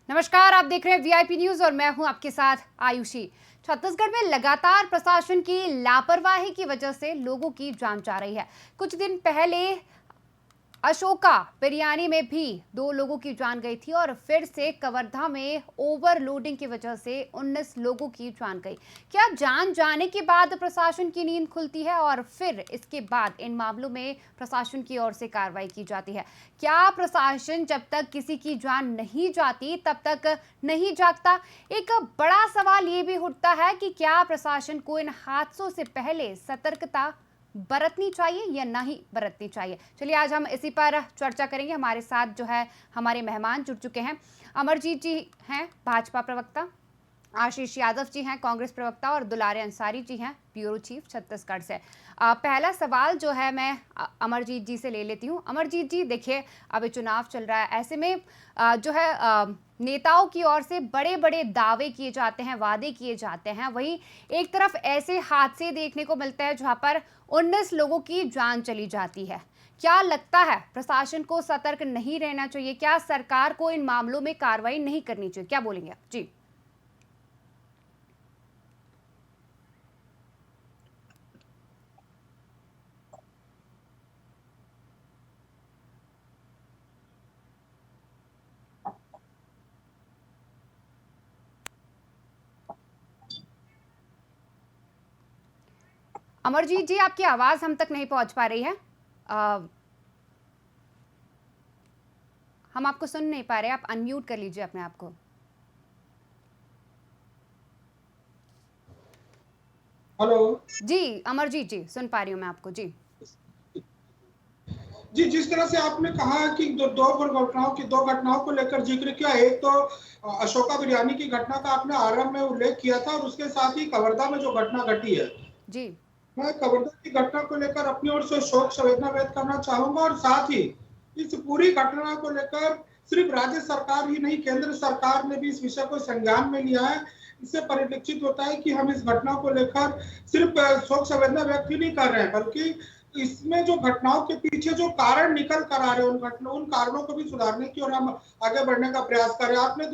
नमस्कार, आप देख रहे हैं वीआईपी न्यूज और मैं हूं आपके साथ आयुषी। छत्तीसगढ़ में लगातार प्रशासन की लापरवाही की वजह से लोगों की जान जा रही है। कुछ दिन पहले अशोका बिरयानी में भी 2 लोगों की जान गई थी और फिर से कवर्धा में ओवरलोडिंग की वजह से 19 लोगों की जान गई। क्या जान जाने के बाद प्रशासन की नींद खुलती है और फिर इसके बाद इन मामलों में प्रशासन की ओर से कार्रवाई की जाती है? क्या प्रशासन जब तक किसी की जान नहीं जाती तब तक नहीं जागता? एक बड़ा सवाल ये भी उठता है कि क्या प्रशासन को इन हादसों से पहले सतर्कता बरतनी चाहिए या नहीं बरतनी चाहिए? चलिए आज हम इसी पर चर्चा करेंगे। हमारे साथ जो है हमारे मेहमान जुड़ चुके हैं। अमरजीत जी हैं भाजपा प्रवक्ता, आशीष यादव जी हैं कांग्रेस प्रवक्ता और दुलारे अंसारी जी हैं ब्यूरो चीफ छत्तीसगढ़ से। पहला सवाल जो है मैं अमरजीत जी से ले लेती हूँ। अमरजीत जी, देखिए अभी चुनाव चल रहा है, ऐसे में जो है नेताओं की ओर से बड़े बड़े दावे किए जाते हैं, वादे किए जाते हैं, वहीं एक तरफ ऐसे हादसे देखने को मिलते हैं जहां पर 19 लोगों की जान चली जाती है। क्या लगता है प्रशासन को सतर्क नहीं रहना चाहिए? क्या सरकार को इन मामलों में कार्रवाई नहीं करनी चाहिए? क्या बोलेंगे आप जी? अमरजीत जी, आपकी आवाज हम तक नहीं पहुंच पा रही है। आ, हम आपको सुन नहीं पा रहे, आप अनम्यूट कर लीजिए अपने आप को। हेलो जी अमरजीत जी, सुन पा रही हूँ मैं आपको जी। जी, जिस तरह से आपने कहा कि दो घटनाओं को लेकर जिक्र किया। एक तो अशोका बिरयानी की घटना का आपने आरंभ में उल्लेख किया था और उसके साथ ही कवर्धा में जो घटना घटी है, जी मैं कवर्धा की घटना को लेकर अपनी ओर से शोक संवेदना व्यक्त करना चाहूंगा और साथ ही इस पूरी घटना को लेकर सिर्फ राज्य सरकार ही नहीं, केंद्र सरकार ने भी इस विषय को संज्ञान में लिया है। इससे परिलक्षित होता है कि हम इस घटना को लेकर सिर्फ शोक संवेदना व्यक्त ही नहीं कर रहे हैं, बल्कि इसमें जो घटनाओं के पीछे जो कारण निकल कर आ रहे हैं उन कारणों को भी सुधारने की और हम आगे बढ़ने का प्रयास कर रहे हैं। आपने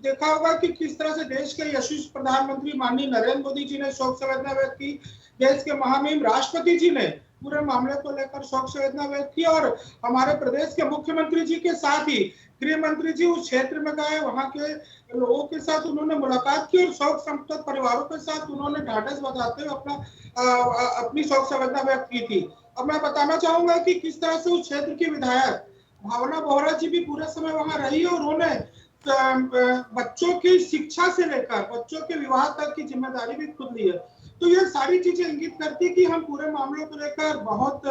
देखा होगा कि किस तरह से देश के यशस्वी प्रधानमंत्री माननीय नरेंद्र मोदी जी ने शोक संवेदना व्यक्त की। देश के महामहिम राष्ट्रपति जी ने पूरे मामले को लेकर शोक संवेदना व्यक्त की और हमारे प्रदेश के मुख्यमंत्री जी के साथ ही गृह मंत्री जी उस क्षेत्र में गए, वहां के लोगों के साथ उन्होंने मुलाकात की और शोक संतप्त परिवारों के साथ उन्होंने ढाढ़स बंधाते हुए अपनी शोक संवेदना व्यक्त की थी। अब मैं बताना चाहूंगा कि किस तरह से उस क्षेत्र की विधायक भावना बोहरा जी भी पूरे समय वहां रही और उन्होंने बच्चों की शिक्षा से लेकर बच्चों के विवाह तक की जिम्मेदारी भी खुद ली है। तो ये सारी चीजें इंगित करती कि हम पूरे मामलों को लेकर बहुत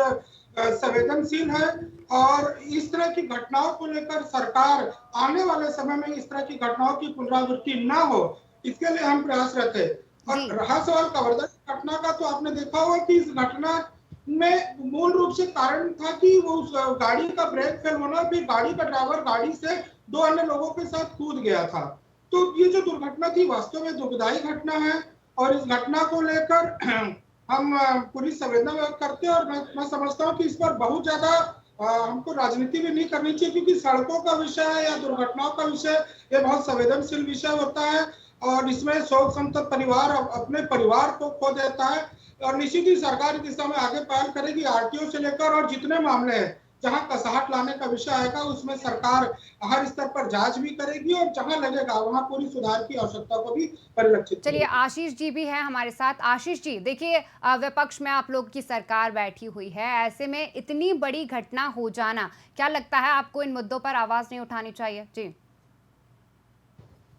संवेदनशील है और इस तरह की घटनाओं को लेकर सरकार आने वाले समय में इस तरह की घटनाओं की पुनरावृत्ति ना हो, इसके लिए हम प्रयासरत है। और रहा सवाल कवर्धा की घटना का, तो आपने देखा होगा कि इस घटना में मूल रूप से कारण था कि वो उस गाड़ी का ब्रेक फेल होना, फिर गाड़ी का ड्राइवर गाड़ी से 2 अन्य लोगों के साथ कूद गया था। तो ये जो दुर्घटना थी वास्तव में दुखदायी घटना है और इस घटना को लेकर हम पूरी संवेदना व्यक्त करते हैं और मैं समझता हूँ कि इस पर बहुत ज्यादा हमको राजनीति भी नहीं करनी चाहिए, क्योंकि सड़कों का विषय है या दुर्घटनाओं का विषय ये बहुत संवेदनशील विषय होता है और इसमें शोक संतप्त परिवार अपने परिवार को खो देता है और निश्चित ही सरकार इस दिशा में आगे पहल करेगी। आरटीओ से लेकर और जितने मामले हैं जहां कसाहट लाने का विषय आएगा उसमें सरकार हर स्तर पर जांच भी करेगी और जहां लगेगा वहां पूरी सुधार की आवश्यकता को भी परिलक्षित चलिए, करेगी। आशीष जी भी हैं हमारे साथ। आशीष जी, देखिए विपक्ष में आप लोग की सरकार बैठी हुई है, ऐसे में इतनी बड़ी घटना हो जाना, क्या लगता है आपको इन मुद्दों पर आवाज नहीं उठानी चाहिए? जी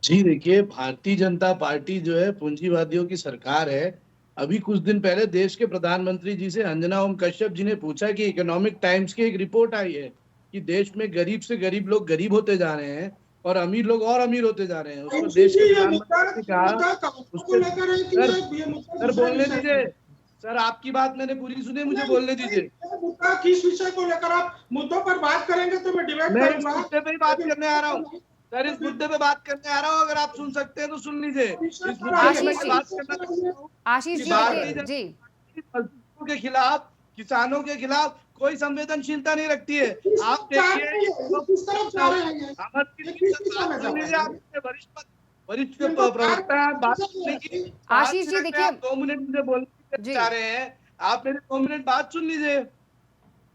जी देखिए, भारतीय जनता पार्टी जो है पूंजीवादियों की सरकार है। अभी कुछ दिन पहले देश के प्रधानमंत्री जी से अंजना ओम कश्यप जी ने पूछा कि इकोनॉमिक टाइम्स की एक रिपोर्ट आई है कि देश में गरीब से गरीब लोग गरीब होते जा रहे हैं और अमीर लोग और अमीर होते जा रहे हैं। उसमें देश के प्रधानमंत्री ने कहा उसके सर बोलने दीजिए। सर आपकी बात मैंने पूरी सुनी, मुझे बोलने दीजिए। किस विषय को लेकर आप मुद्दों पर बात करेंगे तो मैं डिबेट मैं इस करूंगा। मुद्दे पे ही बात करने आ रहा हूँ सर, इस मुद्दे पे बात करने आ रहा हूँ। अगर आप सुन सकते हैं तो सुन लीजिए। इस मुद्दे पे मैं बात करना चाहता हूँ आशीष कि जी भारतीय जी जनता पार्टी मजदूरों के खिलाफ किसानों के खिलाफ कोई संवेदनशीलता नहीं रखती है। किस आप तरफ जा रहे देखिए, हैं ये? किस तरफ जा रहे हैं ये? अमरजीत ये जी किस से दिशा बात में जा सुन रहे लीजिए, हैं आप ये? वरिष्ठ इनको कार्य प्रवक्ता हैं, बात सुनने की चाहिए। 5 आशीष जी मिनट में देखिए, आप 2 मिनट मुझे बोलने जी जा रहे हैं। आप मेरे 2 मिनट बात सुन लीजिए।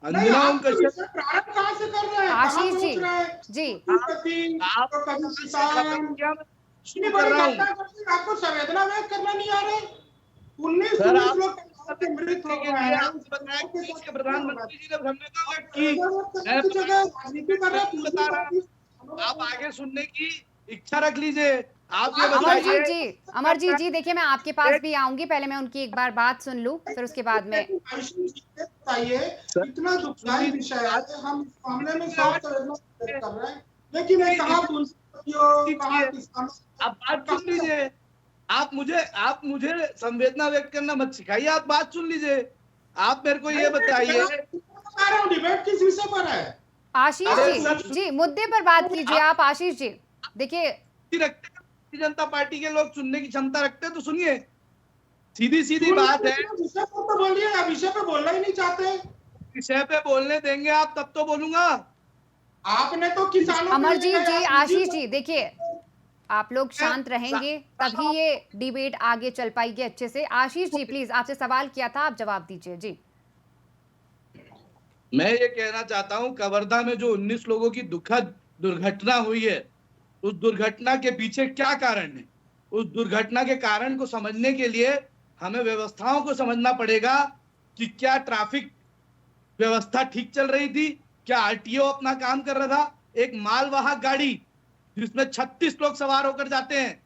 नहीं, अंजना ओम आप तो कश्यप, विषय प्रारंभ कहाँ से कर रहे हैं? कहाँ आशीष जी पहुंच रहे हैं? जी कभी पति, आप तो कभी कहाँ से खत्म किसान। किया, मैं इतनी शुरू कर बड़ी रहा हूँ। घटना घटती, आपको संवेदना व्यक्त करना नहीं आ रहा? सर, 19 आप लोग परिवार के मृत हो करने के गए लिए हैं। उस आपने बताया परिवार कि के देश साथ के कितना होगा? प्रधानमंत्री जी ने धन्यवाद व्यक्त की। संवेदना व्यक्त मैं करने की जगह राजनीति कर रहे हैं, नहीं पूंजी बता रहा, पार्टी किसानों का आप बोल आगे रहे सुनने की इच्छा रख लीजिए। आप ये हैं। बताइए, अमरजीत जी देखिए, मैं आपके पास एक भी आऊंगी, पहले मैं उनकी एक बार बात सुन लूं, फिर उसके बाद में। लेकिन आयुषी जी ये बताइए, सर, इतना सुन दुखदायी लीजिए विषय बात, है, हम इस मामले में शोक आवाज संवेदना व्यक्त कर रहे हैं, लेकिन ये कहाँ पूंजीपतियों, कहाँ कीजिए, किसानों, आप बात सुन कहाँ लीजिए। आप मुझे संवेदना व्यक्त करना मत सिखाइए, आप बात सुन लीजिए। आप मेरे को ये बताइए, बता रहा हूँ, डिबेट किस विषय पर है? आशीष अरे आप सर, जी जी, मुद्दे पर बात कीजिए आप आप, आशीष जी देखिए। रखते हैं, भारतीय जनता पार्टी के लोग सुनने की क्षमता रखते हैं, तो सुनिए। सीधी सीधी सुन बात है, लीजिए, विषय पर तो बोलिए, आप विषय पे बोलना ही नहीं चाहते। विषय पे बोलने देंगे आप तब तो बोलूंगा। आपने तो किसानों के लिए अमरजीत जी, कहा, आशीष जी देखिए, आप लोग शांत रहेंगे तभी साहब, ये डिबेट आगे चल पाएगी अच्छे से। आशीष जी प्लीज, आपसे सवाल किया था, आप जवाब दीजिए जी। मैं ये कहना चाहता हूं, कवर्धा में जो 19 लोगों की दुखद दुर्घटना हुई है, उस दुर्घटना के पीछे क्या कारण है? उस दुर्घटना के कारण को समझने के लिए हमें व्यवस्थाओं को समझना पड़ेगा कि क्या ट्रैफिक व्यवस्था ठीक चल रही थी, क्या आरटीओ अपना काम कर रहा था। एक मालवाहक गाड़ी जिसमें 36 लोग सवार होकर जाते हैं,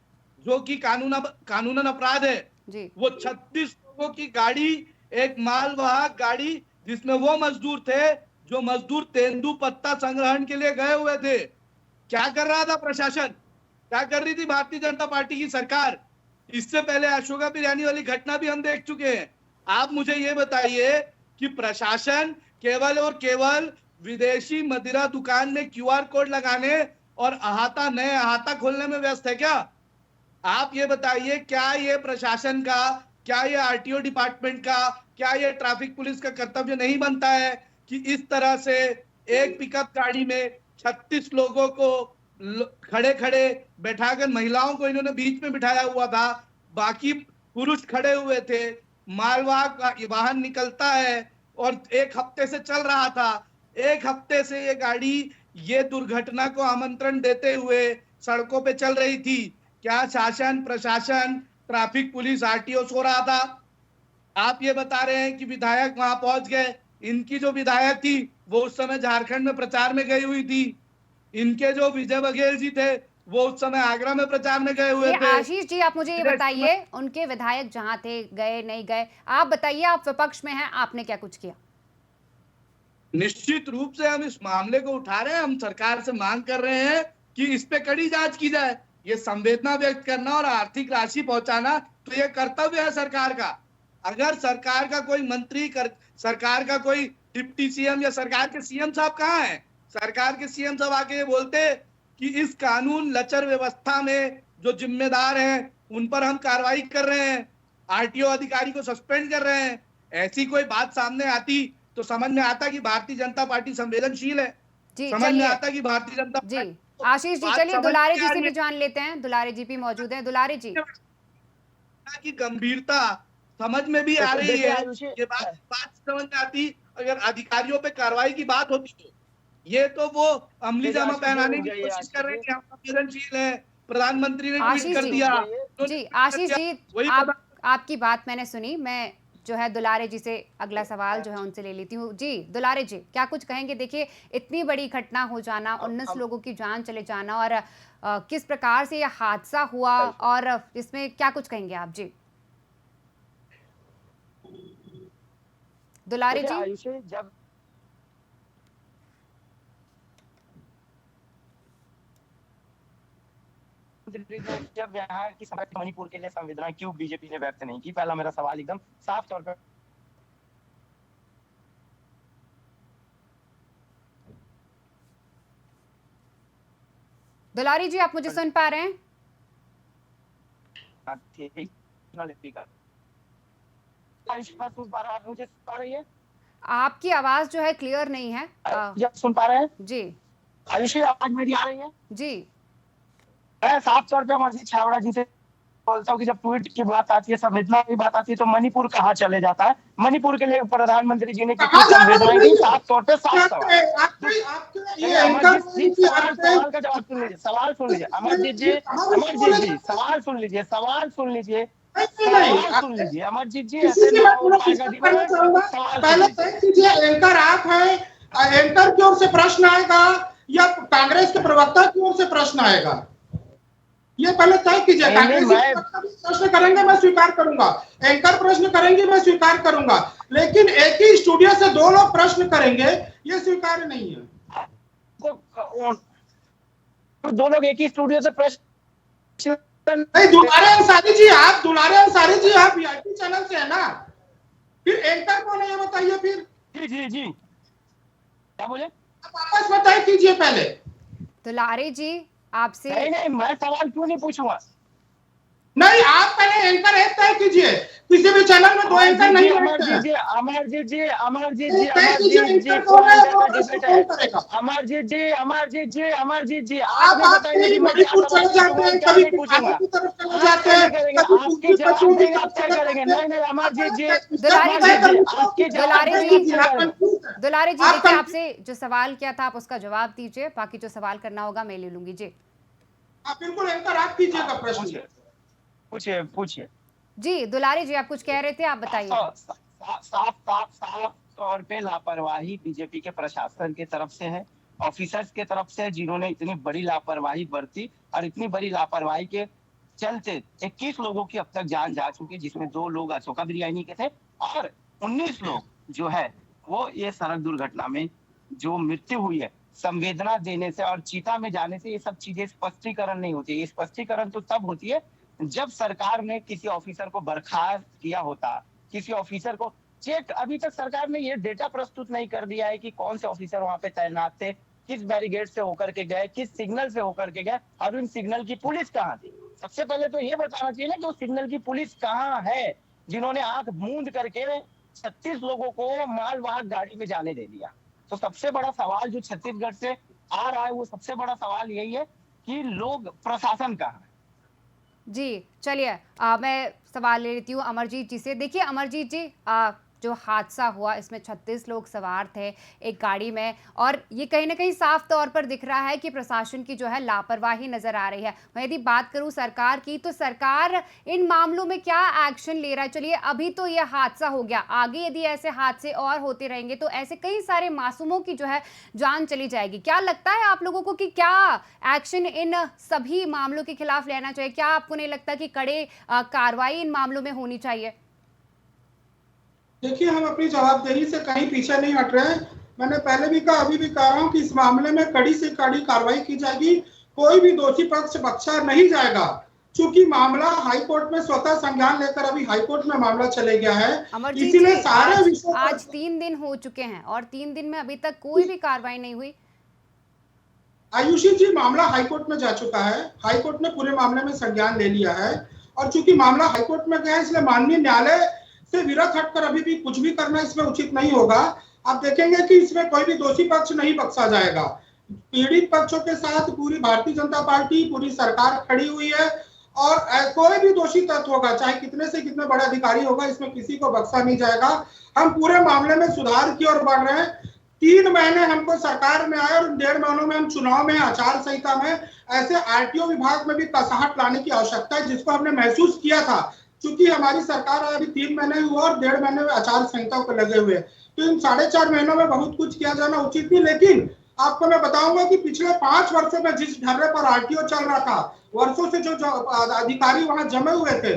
जो कि कानूनन अपराध है, जी वो 36 लोगों की गाड़ी, एक मालवाहक गाड़ी जिसमें वो मजदूर थे जो मजदूर तेंदू पत्ता संग्रहण के लिए गए हुए थे। क्या कर रहा था प्रशासन, क्या कर रही थी भारतीय जनता पार्टी की सरकार? इससे पहले अशोका बिरयानी वाली घटना भी हम देख चुके हैं। आप मुझे ये बताइए कि प्रशासन केवल और केवल विदेशी मदिरा दुकान में क्यूआर कोड लगाने और नए अहाता खोलने में व्यस्त है क्या? आप ये बताइए, क्या ये प्रशासन का, क्या ये आरटीओ डिपार्टमेंट का, क्या ये ट्रैफिक पुलिस का कर्तव्य नहीं बनता है कि इस तरह से एक पिकअप गाड़ी में 36 लोगों को खड़े खड़े बैठाकर, महिलाओं को इन्होंने बीच में बिठाया हुआ था, बाकी पुरुष खड़े हुए थे, मालवाहक वाहन निकलता है और एक हफ्ते से चल रहा था। एक हफ्ते से ये गाड़ी ये दुर्घटना को आमंत्रण देते हुए सड़कों पे चल रही थी। क्या शासन, प्रशासन, ट्रैफिक पुलिस, आरटीओ सो रहा था? आप ये बता रहे हैं कि विधायक वहां पहुंच गए। इनकी जो विधायक थी वो उस समय झारखंड में प्रचार में गई हुई थी। इनके जो विजय बघेल जी थे वो उस समय आगरा में प्रचार में गए हुए ये थे। आशीष जी, आप मुझे ये बताइए, उनके विधायक जहां थे, गए नहीं गए, आप बताइए, आप विपक्ष में हैं, आपने क्या कुछ किया? निश्चित रूप से हम इस मामले को उठा रहे हैं, हम सरकार से मांग कर रहे हैं कि इस पे कड़ी जांच की जाए। ये संवेदना व्यक्त करना और आर्थिक राशि पहुंचाना तो ये कर्तव्य है सरकार का। अगर सरकार का कोई मंत्री सरकार का कोई डिप्टी सीएम या सरकार के सीएम साहब कहाँ हैं? सरकार के सीएम साहब आके ये बोलते कि इस कानून लचर व्यवस्था में जो जिम्मेदार हैं उन पर हम कार्रवाई कर रहे हैं, आरटीओ अधिकारी को सस्पेंड कर रहे हैं। ऐसी कोई बात सामने आती तो समझ में आता कि भारतीय जनता पार्टी संवेदनशील है, जी समझ में चलिए आता कि भारतीय जनता जी, पार्टी को आशीष जी बात चलिए, समझ दुलारे में जी आ से रही भी जान लेते हैं। दुलारे जी भी मौजूद हैं। दुलारे जी, है की गंभीरता समझ में भी आ रही देखिए है। आयुषी, ये बात समझ में आती अगर अधिकारियों पे कार्रवाई की बात होती तो। ये तो वो अमली देखिए जामा आशीष जी, पहनाने रुक की जाइए कोशिश कर आशीष रहे जी, हैं कि हम संवेदनशील हैं। प्रधानमंत्री ने ट्वीट आशीष कर जी दिया, रुक जाइए। उन्होंने जी, ट्वीट कर आशीष दिया, जी वही आप, आपकी बात मैंने सुनी। मैं जो है दुलारे जी से अगला सवाल जो है उनसे ले लेती हूँ। जी दुलारे जी, क्या कुछ कहेंगे? देखिए, इतनी बड़ी घटना हो जाना, 19 हम लोगों की जान चले जाना, और किस प्रकार से यह हादसा हुआ, और इसमें क्या कुछ कहेंगे आप? जी दुलारे देखिए जी। आयुषी, जब यहाँ की समस्या मणिपुर के लिए संवेदना क्यों बीजेपी ने व्यक्त नहीं की, पहला मेरा सवाल एकदम साफ तौर पर। दुलारी जी, आप मुझे सुन पा रहे हैं? ठीक, आयुष बात सुन पा रहा है, मुझे सुन पा रही है? आपकी आवाज जो है क्लियर नहीं है। जब सुन पा रहे हैं जी आयुषी, आवाज मेरी आ रही है? जी मैं साफ तौर पे अमरजीत छाबड़ा जी से बोलता हूँ कि जब ट्वीट की बात आती है, संवेदना की बात आती है, तो मणिपुर कहाँ चले जाता है? मणिपुर के लिए प्रधानमंत्री जी ने कितनी कहाँ जाना संवेदनाएं दी? नहीं साफ तौर पे साफ सवाल। आपके ये एंकर अमरजीत जी, सवाल का जवाब सुन लीजिए, सवाल सुन लीजिए। अमरजीत जी, सवाल सुन लीजिए, सवाल सुन लीजिए, सवाल सुन लीजिए। अमरजीत जी, किसी ऐसे से ना मैं हो थोड़ा पाएगा डिस्कस जीवन करना में। चाहूंगा। सवाल पहले सुन लीजिए। तय कीजिए एंकर आप हैं, एंकर की ओर से प्रश्न आएगा या कांग्रेस के प्रवक्ता की ओर से प्रश्न आएगा, ये पहले तय कीजिए। कांग्रेसी प्रवक्ता भी प्रश्न करेंगे, मैं स्वीकार करूंगा। एंकर प्रश्न करेंगे, मैं स्वीकार करूंगा। लेकिन एक ही स्टूडियो से दो लोग प्रश्न करेंगे, ये स्वीकार्य नहीं है। तो दो लोग एक ही स्टूडियो से प्रश्न नहीं, दुलारे अंसारी जी, आप दुलारे अंसारी जी, आप वीआईपी चैनल से है ना, फिर एंकर कौन है ये बताइए। फिर जी जी जी, क्या बोले? आप आपस में तय कीजिए पहले। दुलारे जी आपसे नहीं नहीं, मैं सवाल क्यों नहीं पूछूंगा? नहीं, आप पहले एंकर एक तय कीजिए। किसी भी चैनल में दो एंकर नहीं बैठते हैं। अमरजीत जी, अमरजीत जी, तय कीजिए अमरजीत जी, एंकर कौन कौन है, एंकर वो का प्रश्न डिबेट कौन है? करेगा। अमरजीत जी, अमरजीत जी, अमरजीत जी, आप नहीं बताएंगे कि मैं क्या मणिपुर सवाल चले जाते पूछूंगा और हैं, क्या कभी नहीं किसानों पूछूंगा। की तरफ चले आप जाते तय हैं, नहीं करेंगे, कभी आपके कुंती जवाब बच्चों की देंगे, आप तरफ तय चले करेंगे। जाते हैं। नहीं नहीं, अमरजीत जी, दुलारे अमरजीत जी, जी, आपके जवाब दुलारे देंगे, जी, आप तय करेंगे। दुलारे जी आप देखिए, कंफ्यूज। आपसे जो सवाल किया था आप उसका जवाब दीजिए, बाकी जो सवाल करना होगा मैं ले लूंगी। जी आप बिल्कुल एंकर आप कीजिएगा प्रश्न। पूछिए पूछिए पूछिए। जी दुलारे जी, आप कुछ कह रहे थे, आप बताइए। साफ तौर पे लापरवाही बीजेपी के प्रशासन के तरफ से है, ऑफिसर्स के तरफ से, जिन्होंने इतनी बड़ी लापरवाही बरती। और इतनी बड़ी लापरवाही के चलते 21 लोगों की अब तक जान जा चुकी, जिसमें 2 लोग अशोका बिरयानी के थे और 19 लोग जो है वो ये सड़क दुर्घटना में जो मृत्यु हुई है। संवेदना देने से और चीता में जाने से ये सब चीजें स्पष्टीकरण नहीं होती। ये स्पष्टीकरण तो तब होती है जब सरकार ने किसी ऑफिसर को बर्खास्त किया होता, किसी ऑफिसर को चेक। अभी तक सरकार ने ये डेटा प्रस्तुत नहीं कर दिया है कि कौन से ऑफिसर वहां पे तैनात थे, किस बैरिगेड से होकर के गए, किस सिग्नल से होकर के गए, और उन सिग्नल की पुलिस कहाँ थी। सबसे पहले तो ये बताना चाहिए ना कि उस सिग्नल की पुलिस कहाँ है, जिन्होंने आंख मूंद करके 36 लोगों को मालवाहक गाड़ी में जाने दे दिया। तो सबसे बड़ा सवाल जो छत्तीसगढ़ से आ रहा है, वो सबसे बड़ा सवाल यही है कि लोग, प्रशासन कहाँ है। जी चलिए, मैं सवाल ले लेती हूँ अमरजीत जी से। देखिए अमरजीत जी, जो हादसा हुआ इसमें 36 लोग सवार थे एक गाड़ी में, और ये कहीं ना कहीं साफ तौर पर दिख रहा है कि प्रशासन की जो है लापरवाही नजर आ रही है। मैं यदि बात करूं सरकार की, तो सरकार इन मामलों में क्या एक्शन ले रहा है? चलिए अभी तो ये हादसा हो गया, आगे यदि ऐसे हादसे और होते रहेंगे तो ऐसे कई सारे मासूमों की जो है जान चली जाएगी। क्या लगता है आप लोगों को कि क्या एक्शन इन सभी मामलों के खिलाफ लेना चाहिए? क्या आपको नहीं लगता कि कड़े कार्रवाई इन मामलों में होनी चाहिए? देखिए, हम अपनी जवाबदेही से कहीं पीछे नहीं हट रहे हैं। मैंने पहले भी कहा, अभी भी कह रहा हूं कि इस मामले में कड़ी से कड़ी कार्रवाई की जाएगी। कोई भी दोषी पक्ष बख्शा नहीं जाएगा। चूंकि मामला हाईकोर्ट में स्वतः संज्ञान लेकर अभी हाईकोर्ट में मामला चले गया है, इसीलिए सारे विषयों आज 3 दिन हो चुके हैं और 3 दिन में अभी तक कोई भी कार्रवाई नहीं हुई। आयुषी जी, मामला हाईकोर्ट में जा चुका है, हाईकोर्ट ने पूरे मामले में संज्ञान ले लिया है, और चूंकि मामला हाईकोर्ट में गया है, इसलिए माननीय न्यायालय से विरत हटकर अभी भी कुछ भी करना इसमें उचित नहीं होगा। आप देखेंगे कि इसमें कोई भी दोषी पक्ष नहीं बख्शा जाएगा। पीड़ित पक्षों के साथ पूरी भारतीय जनता पार्टी, पूरी सरकार खड़ी हुई है, और कोई भी दोषी तत्व होगा, चाहे कितने से कितने बड़े अधिकारी होगा, इसमें किसी को बख्शा नहीं जाएगा। हम पूरे मामले में सुधार की ओर बढ़ रहे हैं। 3 महीने हमको सरकार में आए और 1.5 महीनों में हम चुनाव में, आचार संहिता में, ऐसे आरटीओ विभाग में भी कसाहट लाने की आवश्यकता है, जिसको हमने महसूस किया था। चूंकि हमारी सरकार अभी 3 महीने हुआ और 1.5 महीने में आचार संहिता को लगे हुए, तो इन 4.5 महीनों में बहुत कुछ किया जाना उचित नहीं। लेकिन आपको मैं बताऊंगा कि पिछले 5 वर्षों में जिस ढर्रे पर आरटीओ चल रहा था, वर्षों से जो अधिकारी वहां जमे हुए थे,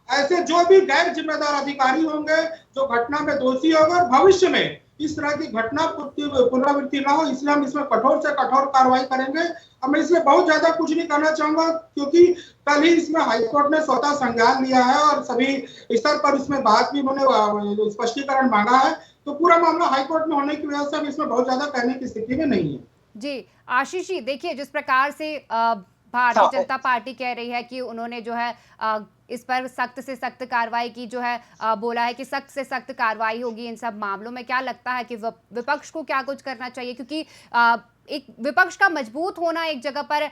ऐसे जो भी गैर जिम्मेदार अधिकारी होंगे, जो घटना में दोषी होंगे, और भविष्य में इस तरह की घटना पुनरावृत्ति ना हो, इसलिए हम इसमें कठोर से कठोर कार्रवाई करेंगे। अब मैं इसमें बहुत ज्यादा कुछ नहीं कहना चाहूंगा, क्योंकि कल ही इसमें हाईकोर्ट ने स्वतः संज्ञान लिया है और सभी स्तर पर इसमें बात भी उन्होंने स्पष्टीकरण मांगा है। तो पूरा मामला हाईकोर्ट में होने की वजह से हम इसमें बहुत ज्यादा कहने की स्थिति में नहीं है। जी आशीष जी, देखिए जिस प्रकार से भारतीय हाँ, जनता पार्टी कह रही है कि उन्होंने जो है इस पर सख्त से सख्त कार्रवाई की जो है बोला है कि सख्त से सख्त कार्रवाई होगी इन सब मामलों में। क्या लगता है कि विपक्ष को क्या कुछ करना चाहिए, क्योंकि एक विपक्ष का मजबूत होना एक जगह पर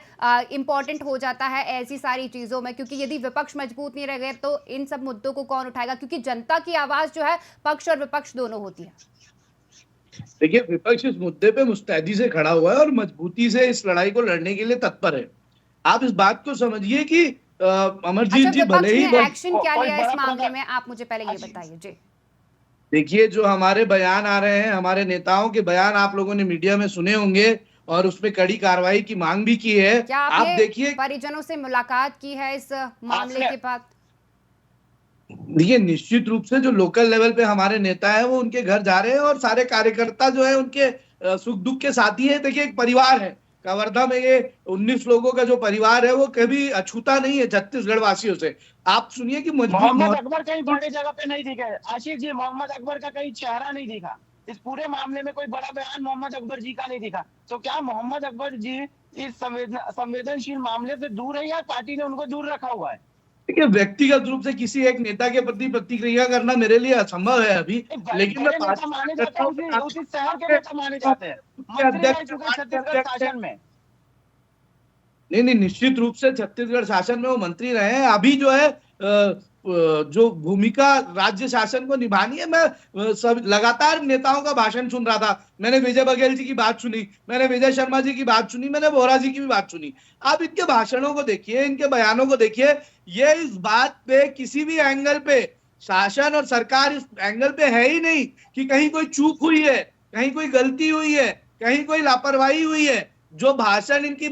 इम्पोर्टेंट हो जाता है ऐसी सारी चीजों में, क्योंकि यदि विपक्ष मजबूत नहीं रहेगा तो इन सब मुद्दों को कौन उठाएगा, क्योंकि जनता की आवाज जो है पक्ष और विपक्ष दोनों होती है। देखिए, विपक्ष इस मुद्दे पे मुस्तैदी से खड़ा हुआ है और मजबूती से इस लड़ाई को लड़ने के लिए तत्पर है। आप इस बात को समझिए कि अमरजीत अच्छा, जी विपक्ष भले ही ने एक्शन क्या कोई लिया बड़ा इस मामले प्रोग्राम- में, आप मुझे पहले ये बताइए जी। देखिए, जो हमारे बयान आ रहे हैं, हमारे नेताओं के बयान आप लोगों ने मीडिया में सुने होंगे और उसमें कड़ी कार्रवाई की मांग भी की है। क्या आप आपने देखिए, परिजनों से मुलाकात की है इस मामले के बाद? देखिए निश्चित रूप से जो लोकल लेवल पे हमारे नेता है वो उनके घर जा रहे हैं और सारे कार्यकर्ता जो है उनके सुख दुख के साथी है। देखिए, एक परिवार है कवर्धा में, ये 19 लोगों का जो परिवार है वो कभी अछूता नहीं है छत्तीसगढ़ वासियों से। आप सुनिए कि मोहम्मद अकबर कहीं बड़ी जगह पे नहीं दिखे आशीष जी, मोहम्मद अकबर का कहीं चेहरा नहीं दिखा इस पूरे मामले में, कोई बड़ा बयान मोहम्मद अकबर जी का नहीं दिखा। तो क्या मोहम्मद अकबर जी इस संवेदनशील मामले से दूर है या पार्टी ने उनको दूर रखा हुआ है? देखिए, व्यक्तिगत रूप से किसी एक नेता के प्रति प्रतिक्रिया करना मेरे लिए असंभव है अभी, लेकिन मैं नेता माने जाते हैं, उसी शहर के नेता माने जाते हैं, मंत्री रह चुके छत्तीसगढ़ शासन में। नहीं, निश्चित रूप से छत्तीसगढ़ शासन में वो मंत्री रहे हैं। अभी जो है जो भूमिका राज्य शासन को निभानी है, मैं सब लगातार नेताओं का भाषण सुन रहा था। मैंने विजय बघेल जी की बात सुनी, मैंने विजय शर्मा जी की बात सुनी, मैंने बोरा जी की भी बात सुनी। आप इनके भाषणों को देखिए, इनके बयानों को देखिए, ये इस बात पे किसी भी एंगल पे शासन और सरकार इस एंगल पे है ही नहीं कि कहीं कोई चूक हुई है, कहीं कोई गलती हुई है, कहीं कोई लापरवाही हुई है। जो भाषण इनकी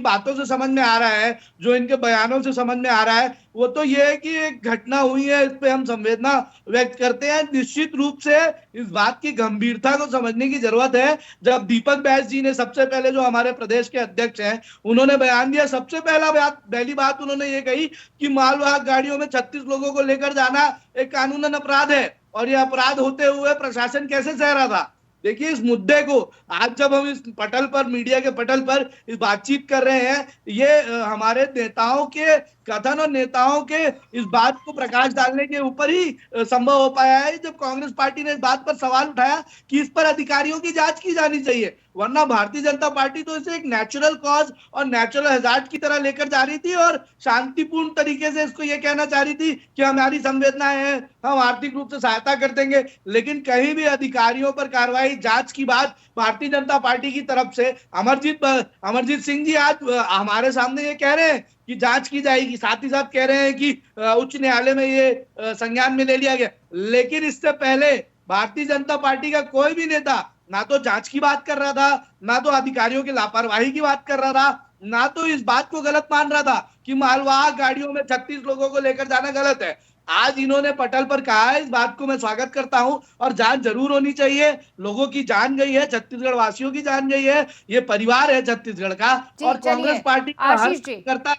बातों से समझ में आ रहा है, जो इनके बयानों से समझ में आ रहा है, वो तो ये है कि एक घटना हुई है, इस पे हम संवेदना व्यक्त करते हैं। निश्चित रूप से इस बात की गंभीरता को समझने की जरूरत है। जब दीपक बैस जी ने सबसे पहले, जो हमारे प्रदेश के अध्यक्ष हैं, उन्होंने बयान दिया, सबसे पहली बात उन्होंने ये कही कि मालवाहक गाड़ियों में 36 लोगों को लेकर जाना एक कानूनन अपराध है और ये अपराध होते हुए प्रशासन कैसे सह रहा था। देखिए, इस मुद्दे को आज जब हम इस पटल पर, मीडिया के पटल पर इस बातचीत कर रहे हैं, ये हमारे नेताओं के कथन और नेताओं के इस बात को प्रकाश डालने के ऊपर ही संभव हो पाया है। जब कांग्रेस पार्टी ने इस बात पर सवाल उठाया कि इस पर अधिकारियों की जांच की जानी चाहिए, वरना भारतीय जनता पार्टी तो इसे एक नेचुरल कॉज और नेचुरल हैजार्ड की तरह लेकर जा रही थी और शांतिपूर्ण तरीके से इसको ये कहना चाह रही थी कि हमारी संवेदनाएं हैं, हम आर्थिक रूप से सहायता कर देंगे। लेकिन कहीं भी अधिकारियों पर कार्रवाई, जांच की बात भारतीय जनता पार्टी की तरफ से अमरजीत सिंह जी आज हमारे सामने ये कह रहे हैं कि जांच की जाएगी, साथ ही साथ कह रहे हैं कि उच्च न्यायालय में ये संज्ञान में ले लिया गया। लेकिन इससे पहले भारतीय जनता पार्टी का कोई भी नेता ना तो जांच की बात कर रहा था, ना तो अधिकारियों की लापरवाही की बात कर रहा था, ना तो इस बात को गलत मान रहा था कि मालवाहक गाड़ियों में 36 लोगों को लेकर जाना गलत है। आज इन्होंने पटल पर कहा है, इस बात को मैं स्वागत करता हूं और जांच जरूर होनी चाहिए। लोगों की जान गई है, छत्तीसगढ़ वासियों की जान गई है, ये परिवार है छत्तीसगढ़ का। और कांग्रेस पार्टी का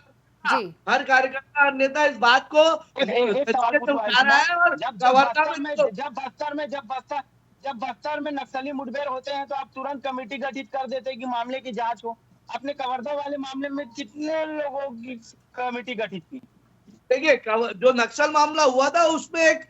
हर कार्यकर्ता और नेता इस बात को उठा रहा है। और जब बस्तर में नक्सली मुठभेड़ होते हैं तो आप तुरंत कमेटी गठित कर देते हैं कि मामले की जांच हो। अपने कवर्धा वाले मामले में कितने लोगों की कमेटी गठित की? देखिए, जो नक्सल मामला हुआ था उसमें एक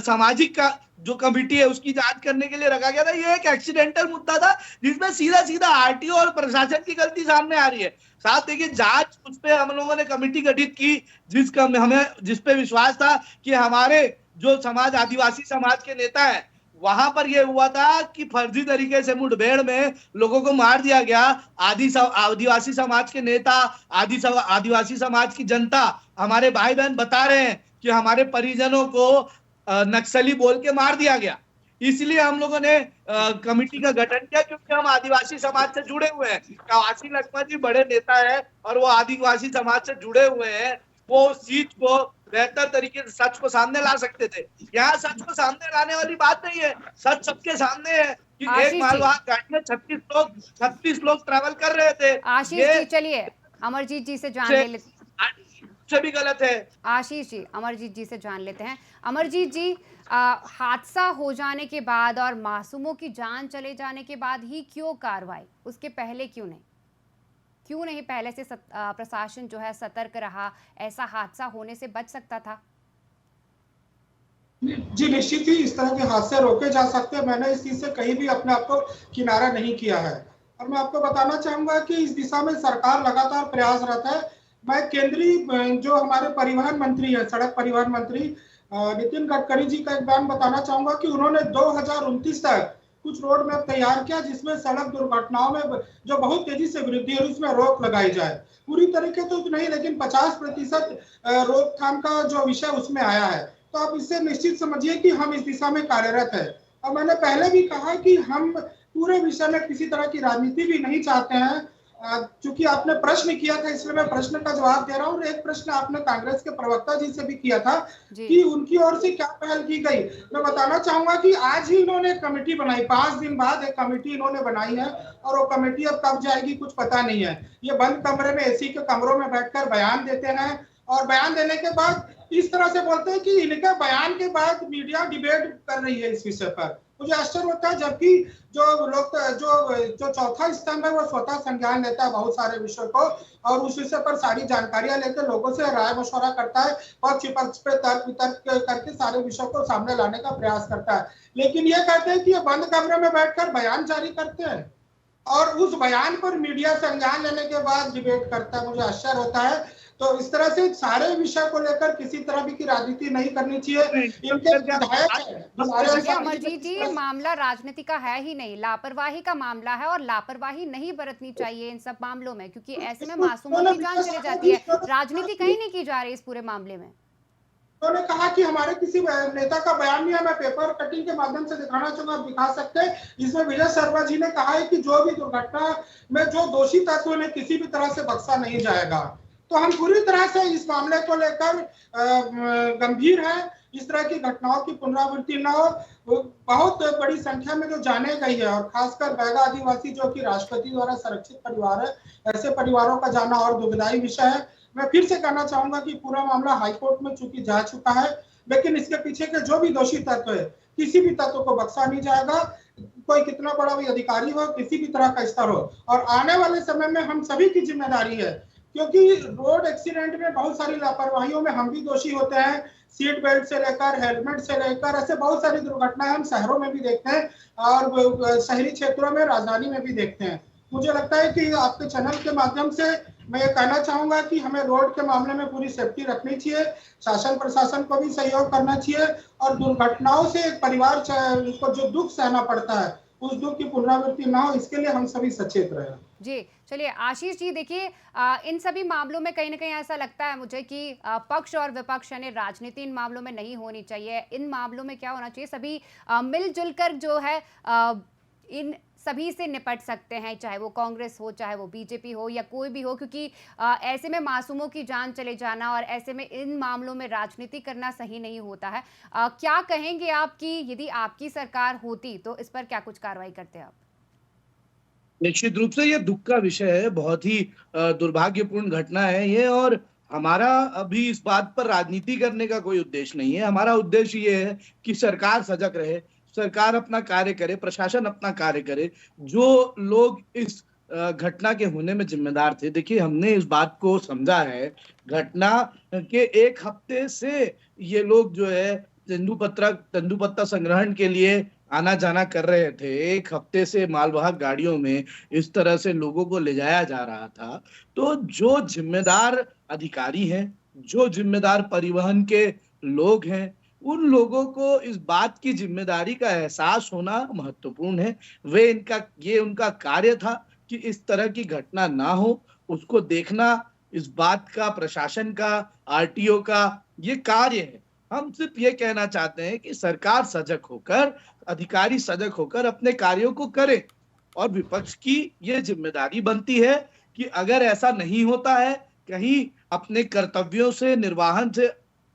सामाजिक का जो कमेटी है उसकी जांच करने के लिए रखा गया था। ये एक एक्सीडेंटल मुद्दा था जिसमें सीधा आरटीओ और प्रशासन की गलती सामने आ रही है। साथ देखिए, जांच उस पे हम लोगों ने कमेटी गठित की जिस पे विश्वास था कि हमारे जो समाज, आदिवासी समाज के नेता है, वहां पर यह हुआ था कि फर्जी तरीके से मुठभेड़ में लोगों को मार दिया गया। आदिवासी समाज के नेता, आदिवासी समाज की जनता, हमारे भाई बहन बता रहे हैं कि हमारे परिजनों को नक्सली बोल के मार दिया गया। इसलिए हम लोगों ने कमेटी का गठन किया, क्योंकि हम आदिवासी समाज से जुड़े हुए हैं। कवासी लखमा जी बड़े नेता है और वो आदिवासी समाज से जुड़े हुए हैं। वो उस चीज को बेहतर तरीके से, सच को सामने ला सकते थे। यहाँ सच को सामने लाने वाली बात नहीं है, सच सबके सामने है कि एक मालवाहक गाड़ी में 36 लोग ट्रैवल कर रहे थे। आशीष जी, चलिए अमरजीत जी से जान लेते से भी गलत है। आशीष जी, अमरजीत जी से जान लेते हैं। अमरजीत जी, हादसा हो जाने के बाद और मासूमों की जान चले जाने के बाद ही क्यों कार्रवाई, उसके पहले क्यों नहीं? क्यों नहीं पहले से प्रशासन जो है सतर्क रहा, ऐसा हादसा होने से बच सकता था। जी निश्चित ही इस तरह के हादसे रोके जा सकते हैं। मैंने इस चीज से कहीं भी अपने आप को किनारा नहीं किया है और मैं आपको बताना चाहूंगा कि इस दिशा में सरकार लगातार प्रयासरत है। मैं केंद्रीय जो हमारे परिवहन मंत्री है, सड़क परिवहन मंत्री नितिन गडकरी जी का एक बयान बताना चाहूंगा कि उन्होंने 2029 तक कुछ रोड मैप तैयार किया जिसमें सड़क दुर्घटनाओं में जो बहुत तेजी से वृद्धि है उसमें रोक लगाई जाए। पूरी तरीके तो नहीं लेकिन 50% रोकथाम का जो विषय उसमें आया है। तो आप इससे निश्चित समझिए कि हम इस दिशा में कार्यरत है। और मैंने पहले भी कहा कि हम पूरे विषय में किसी तरह की राजनीति भी नहीं चाहते हैं। चूंकि आपने प्रश्न किया था इसलिए मैं प्रश्न का जवाब दे रहा हूँ। एक प्रश्न आपने कांग्रेस के प्रवक्ता जी से भी किया था कि उनकी ओर से क्या पहल की गई। मैं बताना चाहूंगा कि आज ही इन्होंने एक कमेटी बनाई, 5 दिन बाद एक कमेटी इन्होंने बनाई है और वो कमेटी अब कब जाएगी कुछ पता नहीं है। ये बंद कमरे में एसी के कमरों में बैठकर बयान देते हैं और बयान देने के बाद इस तरह से बोलते हैं कि इनके बयान के बाद मीडिया डिबेट कर रही है इस विषय पर। मुझे आश्चर्य होता है जबकि जो चौथा स्तंभ है वो स्वतः संज्ञान लेता है बहुत सारे विषयों को और उस विषय पर सारी जानकारियां लेकर लोगों से राय मशवरा करता है, पक्ष विपक्ष पे तर्क वितर्क करके सारे विषयों को सामने लाने का प्रयास करता है। लेकिन ये कहते हैं कि ये बंद कमरे में बैठकर बयान जारी करते हैं और उस बयान पर मीडिया संज्ञान लेने के बाद डिबेट करता है। मुझे आश्चर्य होता है। तो इस तरह से सारे विषय को लेकर किसी तरह भी की राजनीति नहीं करनी चाहिए। इनके विधायक अमरजीत जी, मामला राजनीति का है ही नहीं, लापरवाही का मामला है और लापरवाही नहीं बरतनी चाहिए इन सब मामलों में, क्योंकि ऐसे में मासूमों की जान चली जाती है। राजनीति कहीं नहीं की जा रही इस पूरे मामले में। उन्होंने कहा कि हमारे किसी नेता का बयान नहीं है, मैं पेपर कटिंग के माध्यम से दिखाना चाहूंगा, आप दिखा सकते हैं। इसमें विजय शर्मा जी ने कहा है कि जो भी दुर्घटना में जो दोषी तत्व ने किसी भी तरह से बख्शा नहीं जाएगा। तो हम पूरी तरह से इस मामले को लेकर गंभीर हैं। इस तरह की घटनाओं की पुनरावृत्ति न हो। बहुत बड़ी संख्या में जो जाने गई है और खासकर बैगा आदिवासी जो कि राष्ट्रपति द्वारा संरक्षित परिवार है, ऐसे परिवारों का जाना और दुखदायी विषय है। मैं फिर से कहना चाहूंगा कि पूरा मामला हाईकोर्ट में चूंकि जा चुका है, लेकिन इसके पीछे के जो भी दोषी तत्व है किसी भी तत्व को बख्शा नहीं जाएगा। कोई कितना बड़ा भी अधिकारी हो, किसी भी तरह का स्तर हो। और आने वाले समय में हम सभी की जिम्मेदारी है, क्योंकि रोड एक्सीडेंट में बहुत सारी लापरवाहियों में हम भी दोषी होते हैं। सीट बेल्ट से लेकर हेलमेट से लेकर ऐसे बहुत सारी दुर्घटनाएं हम शहरों में भी देखते हैं और शहरी क्षेत्रों में, राजधानी में भी देखते हैं। मुझे लगता है कि आपके चैनल के माध्यम से मैं ये कहना चाहूंगा कि हमें रोड के मामले में पूरी सेफ्टी रखनी चाहिए, शासन प्रशासन को भी सहयोग करना चाहिए और दुर्घटनाओं से एक परिवार को जो दुख सहना पड़ता है उस दुख की पुनरावृत्ति ना हो, इसके लिए हम सभी सचेत रहे। जी चलिए आशीष जी, देखिए इन सभी मामलों में कहीं ना कहीं ऐसा लगता है मुझे कि पक्ष और विपक्ष यानी राजनीति इन मामलों में नहीं होनी चाहिए। इन मामलों में क्या होना चाहिए, सभी मिलजुल कर जो है इन सभी से निपट सकते हैं, चाहे वो कांग्रेस हो, चाहे वो बीजेपी हो या कोई भी हो, क्योंकि ऐसे में मासूमों की जान चले जाना और ऐसे में इन मामलों में राजनीति करना सही नहीं होता है। क्या कहेंगे आप कि यदि आपकी सरकार होती तो इस पर क्या कुछ कार्रवाई करते आप? निश्चित रूप से ये दुख का विषय है, बहुत ही दुर्भाग्यपूर्ण घटना है ये। और हमारा अभी इस बात पर राजनीति करने का कोई उद्देश्य नहीं है। हमारा उद्देश्य ये है कि सरकार सजग रहे, सरकार अपना कार्य करे, प्रशासन अपना कार्य करे। जो लोग इस घटना के होने में जिम्मेदार थे, देखिए हमने इस बात को समझा है, घटना के एक हफ्ते से ये लोग जो है तेंदुपत्ता संग्रहण के लिए आना जाना कर रहे थे। एक हफ्ते से मालवाहक गाड़ियों में इस तरह से लोगों को ले जाया जा रहा था। तो जो जिम्मेदार अधिकारी हैं, जो जिम्मेदार परिवहन के लोग हैं, उन लोगों को इस बात की जिम्मेदारी का एहसास होना महत्वपूर्ण है। ये उनका कार्य था कि इस तरह की घटना ना हो, उसको देखना इस बात का प्रशासन का, आरटीओ का ये कार्य है। हम सिर्फ ये कहना चाहते हैं कि सरकार सजग होकर, अधिकारी सजग होकर अपने कार्यों को करें और विपक्ष की ये जिम्मेदारी बनती है कि अगर ऐसा नहीं होता है, कहीं अपने कर्तव्यों से, निर्वाहन से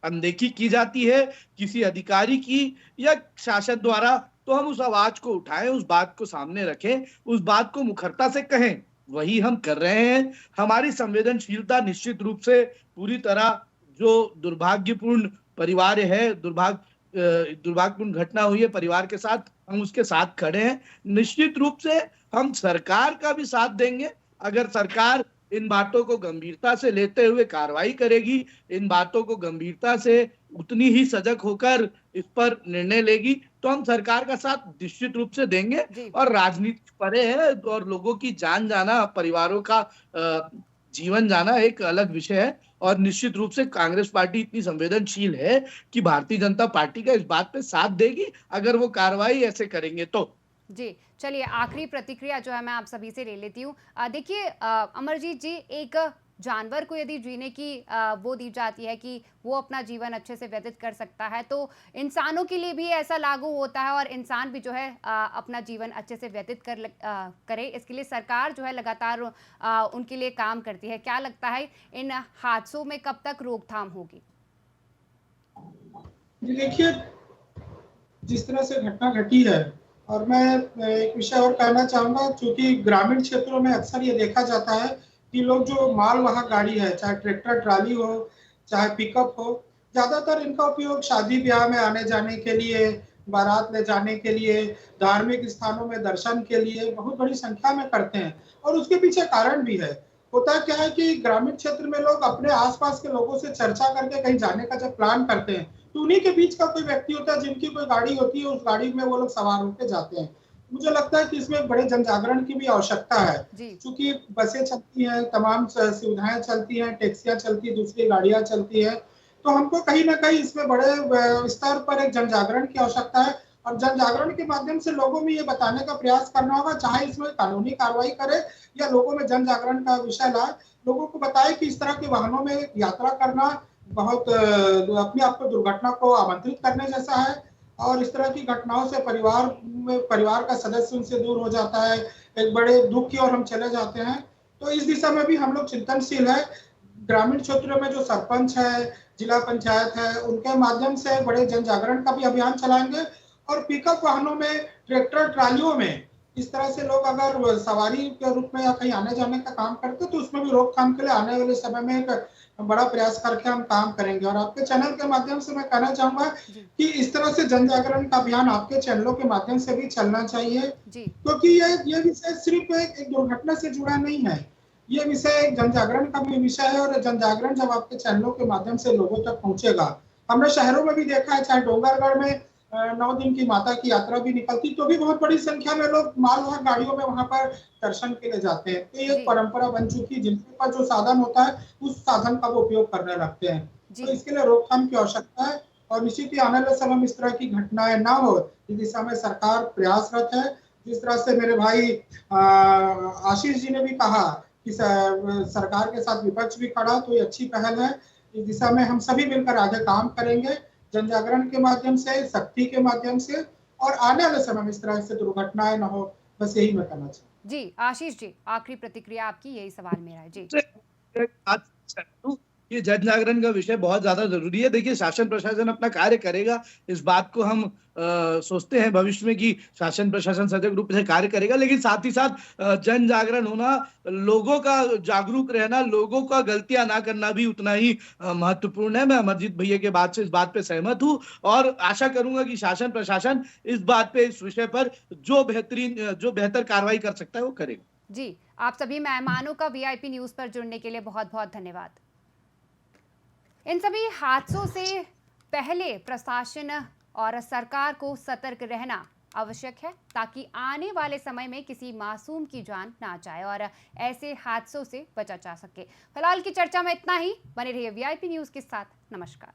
अनदेखी की जाती है किसी अधिकारी की या शासन द्वारा, तो हम उस आवाज को उठाएं, उस बात को सामने रखें, उस बात को मुखरता से कहें। वही हम कर रहे हैं। हमारी संवेदनशीलता निश्चित रूप से पूरी तरह, जो दुर्भाग्यपूर्ण परिवार है, दुर्भाग्यपूर्ण घटना हुई है परिवार के साथ, हम उसके साथ खड़े हैं। निश्चित रूप से हम सरकार का भी साथ देंगे। अगर सरकार इन बातों को गंभीरता से लेते हुए कार्रवाई करेगी, इन बातों को गंभीरता से उतनी ही सजग होकर इस पर निर्णय लेगी, तो हम सरकार का साथ निश्चित रूप से देंगे। जी और राजनीति परे है और लोगों की जान जाना, परिवारों का जीवन जाना एक अलग विषय है। और निश्चित रूप से कांग्रेस पार्टी इतनी संवेदनशील है कि भारतीय जनता पार्टी का इस बात पे साथ देगी अगर वो कार्रवाई ऐसे करेंगे तो। जी, चलिए आखिरी प्रतिक्रिया जो है मैं आप सभी से ले लेती हूँ। देखिए अमरजीत जी, एक जानवर को यदि जीने की वो दी जाती है कि वो अपना जीवन अच्छे से व्यतीत कर सकता है, तो इंसानों के लिए भी ऐसा लागू होता है और इंसान भी जो है अपना जीवन अच्छे से व्यतीत करे, इसके लिए सरकार जो है लगातार उनके लिए काम करती है। क्या लगता है इन हादसों में कब तक रोकथाम होगी? जी देखिए, जिस तरह से घटना घटी है, और मैं एक विषय और कहना चाहूंगा, क्योंकि ग्रामीण क्षेत्रों में अक्सर ये देखा जाता है कि लोग जो मालवाहक गाड़ी है, चाहे ट्रैक्टर ट्राली हो, चाहे पिकअप हो, ज्यादातर इनका उपयोग शादी ब्याह में आने जाने के लिए, बारात ले जाने के लिए, धार्मिक स्थानों में दर्शन के लिए बहुत बड़ी संख्या में करते हैं। और उसके पीछे कारण भी है। होता क्या है कि ग्रामीण क्षेत्र में लोग अपने आसपास के लोगों से चर्चा करके कहीं जाने का जब प्लान करते हैं, तो उन्हीं के बीच का कोई व्यक्ति होता है जिनकी कोई गाड़ी होती है, उस गाड़ी में वो लोग सवार होकर जाते हैं। मुझे लगता है कि इसमें बड़े जन जागरण की भी आवश्यकता है, क्योंकि बसें चलती हैं, तमाम सुविधाएं चलती हैं, टैक्सियां चलती हैं, दूसरी गाड़ियां चलती है, तो हमको कहीं ना कहीं इसमें बड़े स्तर पर एक जन जागरण की आवश्यकता है। और जन जागरण के माध्यम से लोगों में ये बताने का प्रयास करना होगा, चाहे इसमें कानूनी कार्रवाई करे या लोगों में जन जागरण का विषय लाए, लोगों को बताए कि इस तरह के वाहनों में यात्रा करना बहुत अपने आप को दुर्घटना को आमंत्रित करने जैसा है। और इस तरह की घटनाओं से परिवार का सदस्य उनसे दूर हो जाता है, एक बड़े दुख की ओर हम चले जाते हैं। तो इस दिशा में भी हम लोग चिंतनशील है। ग्रामीण क्षेत्रों में जो सरपंच है, जिला पंचायत है, उनके माध्यम से बड़े जन जागरण का भी अभियान चलाएंगे। और पिकअप वाहनों में, ट्रैक्टर ट्रालियों में इस तरह से लोग अगर सवारी के रूप में या कहीं आने जाने का काम करते, तो उसमें भी रोकथाम के लिए आने वाले समय में एक बड़ा प्रयास करके हम काम करेंगे। और आपके चैनल के माध्यम से मैं कहना चाहूंगा कि इस तरह से जन जागरण का अभियान आपके चैनलों के माध्यम से भी चलना चाहिए, क्योंकि ये विषय सिर्फ एक दुर्घटना से जुड़ा नहीं है, ये विषय एक जन जागरण का भी विषय है। और जन जागरण जब आपके चैनलों के माध्यम से लोगों तक पहुंचेगा, हमने शहरों में भी देखा है, चाहे डोंगरगढ़ में 9 दिन की माता की यात्रा भी निकलती, तो भी बहुत बड़ी संख्या में लोग मालवाहक गाड़ियों में वहां पर दर्शन के लिए जाते हैं। तो ये एक परंपरा बन चुकी है, जिनके पास जो साधन होता है उस साधन का वो उपयोग करने लगते हैं। तो इसके लिए रोकथाम की आवश्यकता है। और निश्चित ही आने वाले समय में इस तरह की घटनाएं ना हो, इस दिशा में सरकार प्रयासरत है। जिस तरह से मेरे भाई आशीष जी ने भी कहा कि सरकार के साथ विपक्ष भी खड़ा, तो ये अच्छी पहल है। इस दिशा में हम सभी मिलकर आगे काम करेंगे, जन जागरण के माध्यम से, सख्ती के माध्यम से, और आने वाले समय में इस तरह से दुर्घटनाएं न हो, बस यही मैं कहना चाहूँ। जी आशीष जी, आखिरी प्रतिक्रिया आपकी, यही सवाल मेरा है। जी ये जन जागरण का विषय बहुत ज्यादा जरूरी है। देखिए, शासन प्रशासन अपना कार्य करेगा, इस बात को हम सोचते हैं भविष्य में कि शासन प्रशासन सजग रूप से कार्य करेगा, लेकिन साथ ही साथ जन जागरण होना, लोगों का जागरूक रहना, लोगों का गलतियां ना करना भी उतना ही महत्वपूर्ण है। मैं अमरजीत भैया के बात से इस बात पे सहमत हूं और आशा करूंगा कि शासन प्रशासन इस बात पे, इस विषय पर जो बेहतर कार्रवाई कर सकता है वो करेगा। जी, आप सभी मेहमानों का वीआईपी न्यूज पर जुड़ने के लिए बहुत बहुत धन्यवाद। इन सभी हादसों से पहले प्रशासन और सरकार को सतर्क रहना आवश्यक है, ताकि आने वाले समय में किसी मासूम की जान ना जाए और ऐसे हादसों से बचा जा सके। फिलहाल की चर्चा में इतना ही। बने रहिए वीआईपी न्यूज के साथ। नमस्कार।